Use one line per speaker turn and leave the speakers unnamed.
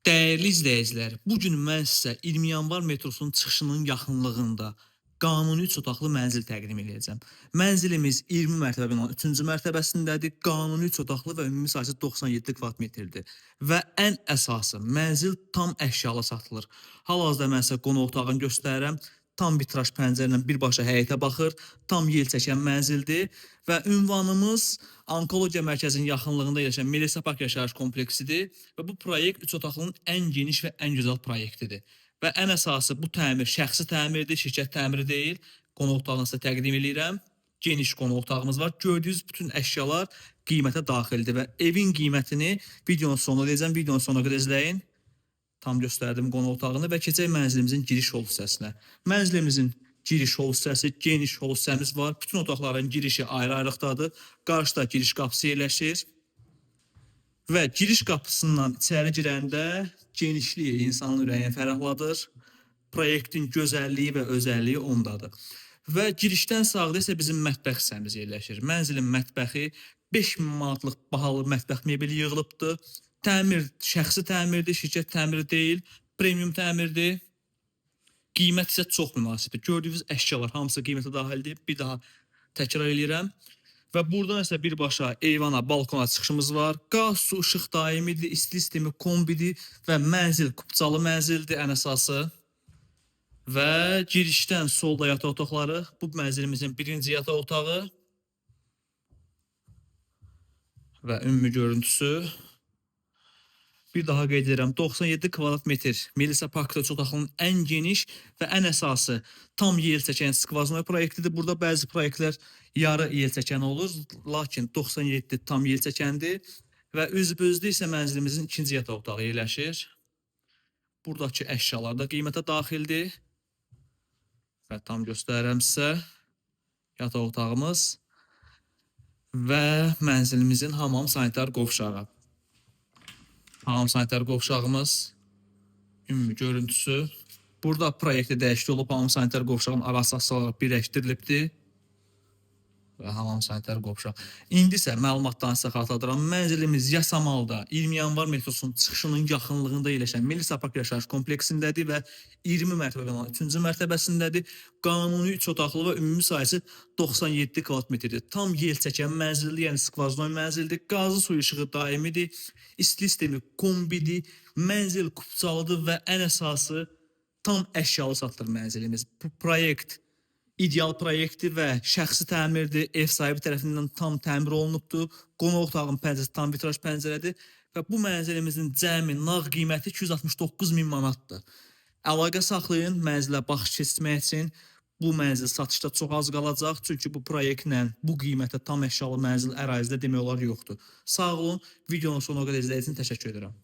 Dəyərli izləyicilər, bu gün mən sizə 20 yanvar metrosunun çıxışının yaxınlığında qanuni 3 otaqlı mənzil təqdim edəcəm. Mənzilimiz 20 mərtəbə binanın 3-cü mərtəbəsindədir. Qanuni 3 otaqlı və ümumi sahəsi 97 kvadrat metrdir. Və ən əsası, mənzil tam əşyalı satılır. Hal-hazırda mən sizə qonaq otağını göstərirəm. Tam vitraj pəncərə ilə birbaşa həyətə baxır, tam yel çəkən mənzildir və ünvanımız Onkologiya Mərkəzinin yaxınlığında yerləşən Melisa Park yaşayış kompleksidir və bu proyekt 3 otaqlının ən geniş və ən gözəl proyektidir. Və ən əsası bu təmir şəxsi təmirdir, şirkət təmiri deyil. Qonaq otağını sizə təqdim edirəm. Geniş qonaq otağımız var. Gördüyünüz bütün əşyalar qiymətə daxildir və evin qiymətini videonun sonuna deyəcəm. Videonun sonuna qədər izləyin. Tam göstərdim qonaq otağını və keçək mənzilimizin giriş hol hissəsinə. Mənzilimizin giriş hol hissəsi, geniş hol hissəmiz var. Bütün otaqların girişi ayrı-ayrılıqdadır. Qarşıda giriş qapısı yerləşir. Və giriş qapısından içəri girəndə genişliyi insanın ürəyini fərəhladır. Proyektin gözəlliyi və özəlliyi ondadır. Və girişdən sağda isə bizim mətbəx hissəmiz yerləşir. Mənzilin mətbəxi 5000 manatlıq bahalı mətbəx mebeli yığılıbdır. Təmir şəxsi təmirdir, şirkət təmiri deyil, premium təmirdir. Qiymət isə çox münasibdir. Gördüyünüz əşyalar hamısı qiymətə daxildir. Bir daha təkrar edirəm. Və buradan isə birbaşa eyvana, balkona çıxışımız var. Qaz, su, işıq daimidir, isti sistemi kombidir və mənzil kupçalı mənzildir ən əsası. Və girişdən solda yataq otaqları, bu mənzilimizin birinci yataq otağı və ümumi görüntüsü. Bir daha qeyd edirəm, 97 kvadrat metr Melisa Parkda 3 otaqlının ən geniş və ən əsası tam yel çəkən skvaznoy proyektidir. Burada bəzi proyektlər yarı yel çəkən olur, lakin 97 tam yel çəkəndir və üzbüzlü isə mənzilimizin ikinci yataq otağı yerləşir. Buradakı əşyalar da qiymətə daxildir və tam göstərirəm sizə yataq otağımız və mənzilimizin hamam sanitar qovşağı. Hamam sanitar qovşağımız, ümumi görüntüsü. Burada proyektdə dəyişiklik olub, hamam sanitar qovşağın arası asılaraq birləşdirilibdir. Və hamam sanitar qovşaq. İndi isə məlumatdan sizə xatırladıram. Mənzilimiz Yasamalda 20 yanvar metrosunun çıxışının yaxınlığında yerləşən Melisa Park yaşayış kompleksindədir və 20 mərtəbə binanın 3-cü mərtəbəsindədir. Qanuni 3 otaqlı və ümumi sahəsi 97 kvadrat metrdir. Tam yel çəkən mənzildir, yəni skvaznoy mənzildir. Qazı su işığı daimidir. İsti sistemi kombidir. Mənzil kupçalıdır və ən əsası tam əşyalı satılır mənzilimiz. Bu proyekt ideal proyektdir və şəxsi təmirdir, ev sahibi tərəfindən tam təmir olunubdur. Qonaq otağının pəncərəsi tam vitraj pəncərədir və bu mənzilimizin cəmi nağd qiyməti 269.000 manatdır. Əlaqə saxlayın mənzilə baxış keçirmək üçün. Bu mənzil satışda çox az qalacaq, çünki bu proyektlə bu qiymətə tam əşyalı mənzil ərazidə demək olar yoxdur. Sağ olun, videonun sonuna qədər izlədiyiniz üçün təşəkkür edirəm.